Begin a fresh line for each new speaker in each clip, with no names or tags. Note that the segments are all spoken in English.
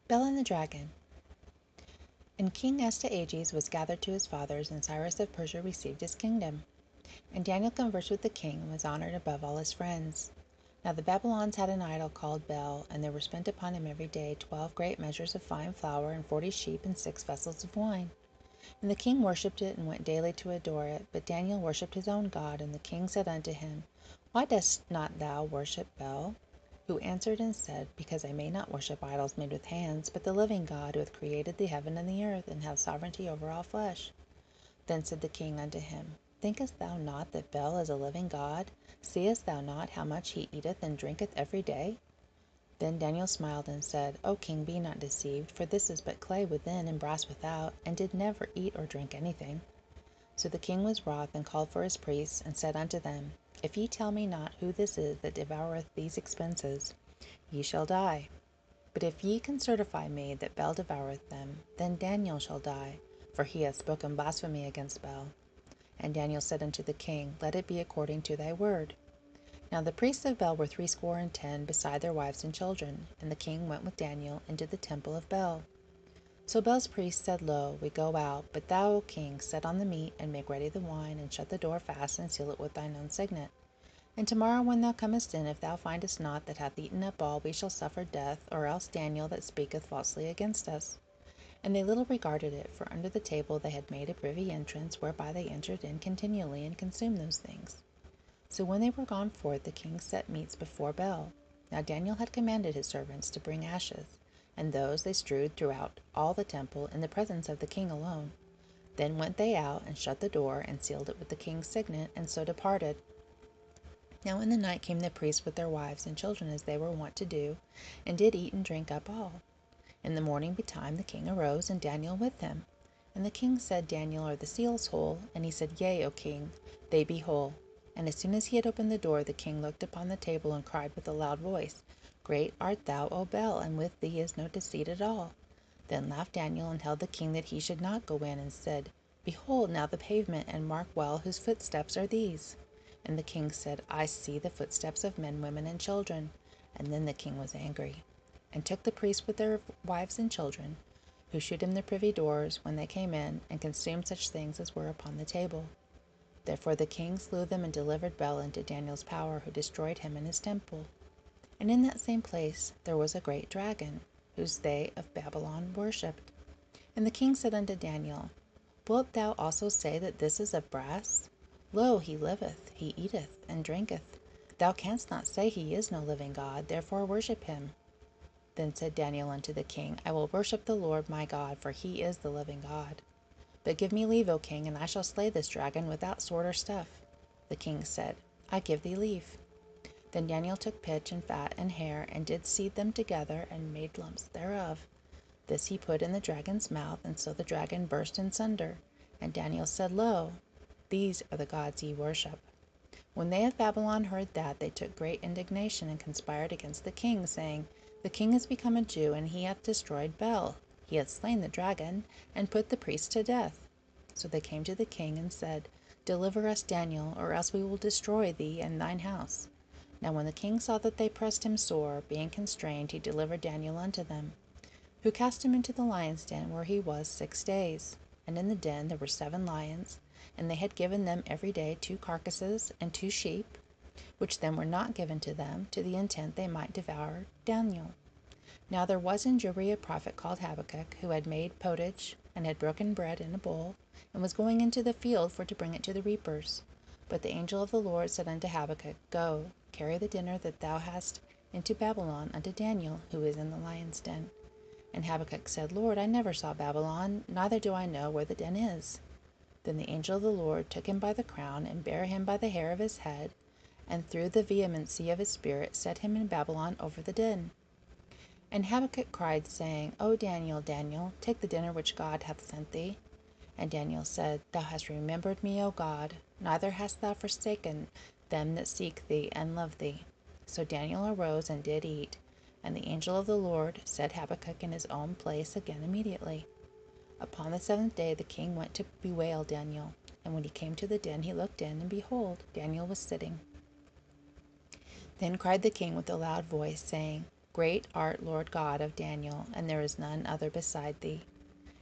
Bel and the Dragon. And King Astyages was gathered to his fathers, and Cyrus of Persia received his kingdom. And Daniel conversed with the king, and was honored above all his friends. Now the Babylons had an idol called Bel, and there were spent upon him every day 12 great measures of fine flour, and 40 sheep, and 6 vessels of wine. And the king worshipped it, and went daily to adore it. But Daniel worshipped his own God. And the king said unto him, Why dost not thou worship Bel? Who answered and said, Because I may not worship idols made with hands, but the living God, who hath created the heaven and the earth, and hath sovereignty over all flesh. Then said the king unto him, Thinkest thou not that Bel is a living God? Seest thou not how much he eateth and drinketh every day? Then Daniel smiled and said, O king, be not deceived, for this is but clay within and brass without, and did never eat or drink anything. So the king was wroth, and called for his priests, and said unto them, If ye tell me not who this is that devoureth these expenses, ye shall die. But if ye can certify me that Bel devoureth them, then Daniel shall die, for he hath spoken blasphemy against Bel. And Daniel said unto the king, Let it be according to thy word. Now the priests of Bel were 70, beside their wives and children. And the king went with Daniel into the temple of Bel. So Bel's priests said, Lo, we go out, but thou, O king, set on the meat, and make ready the wine, and shut the door fast, and seal it with thine own signet. And tomorrow when thou comest in, if thou findest not that hath eaten up all, we shall suffer death, or else Daniel that speaketh falsely against us. And they little regarded it, for under the table they had made a privy entrance, whereby they entered in continually, and consumed those things. So when they were gone forth, the king set meats before Bel. Now Daniel had commanded his servants to bring ashes, and those they strewed throughout all the temple, in the presence of the king alone. Then went they out, and shut the door, and sealed it with the king's signet, and so departed. Now in the night came the priests with their wives and children, as they were wont to do, and did eat and drink up all. In the morning betime the king arose, and Daniel with him. And the king said, Daniel, are the seals whole? And he said, Yea, O king, they be whole. And as soon as he had opened the door, the king looked upon the table, and cried with a loud voice, Great art thou, O Bel, and with thee is no deceit at all. Then laughed Daniel, and held the king that he should not go in, and said, Behold now the pavement, and mark well whose footsteps are these. And the king said, I see the footsteps of men, women, and children. And then the king was angry, and took the priests with their wives and children, who shewed him the privy doors when they came in, and consumed such things as were upon the table. Therefore the king slew them, and delivered Bel into Daniel's power, who destroyed him in his temple. And in that same place there was a great dragon, whose they of Babylon worshipped. And the king said unto Daniel, Wilt thou also say that this is of brass? Lo, he liveth, he eateth, and drinketh. Thou canst not say he is no living God, therefore worship him. Then said Daniel unto the king, I will worship the Lord my God, for he is the living God. But give me leave, O king, and I shall slay this dragon without sword or staff. The king said, I give thee leave. Then Daniel took pitch, and fat, and hair, and did seethe them together, and made lumps thereof. This he put in the dragon's mouth, and so the dragon burst in sunder. And Daniel said, Lo, these are the gods ye worship. When they of Babylon heard that, they took great indignation, and conspired against the king, saying, The king is become a Jew, and he hath destroyed Bel. He hath slain the dragon, and put the priests to death. So they came to the king, and said, Deliver us Daniel, or else we will destroy thee and thine house. Now when the king saw that they pressed him sore, being constrained, he delivered Daniel unto them, who cast him into the lion's den, where he was 6 days. And in the den there were 7 lions, and they had given them every day 2 carcasses and 2 sheep, which then were not given to them, to the intent they might devour Daniel. Now there was in Jewry a prophet called Habakkuk, who had made pottage, and had broken bread in a bowl, and was going into the field for to bring it to the reapers. But the angel of the Lord said unto Habakkuk, Go, carry the dinner that thou hast into Babylon unto Daniel, who is in the lion's den. And Habakkuk said, Lord, I never saw Babylon, neither do I know where the den is. Then the angel of the Lord took him by the crown, and bare him by the hair of his head, and through the vehemency of his spirit set him in Babylon over the den. And Habakkuk cried, saying, O Daniel, Daniel, take the dinner which God hath sent thee. And Daniel said, Thou hast remembered me, O God, neither hast thou forsaken them that seek thee and love thee. So Daniel arose and did eat, and the angel of the Lord set Habakkuk in his own place again immediately. Upon the 7th day the king went to bewail Daniel, and when he came to the den he looked in, and behold, Daniel was sitting. Then cried the king with a loud voice, saying, Great art, Lord God of Daniel, and there is none other beside thee.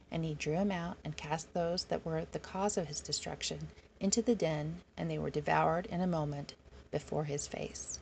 And he drew him out, and cast those that were the cause of his destruction into the den, and they were devoured in a moment before his face.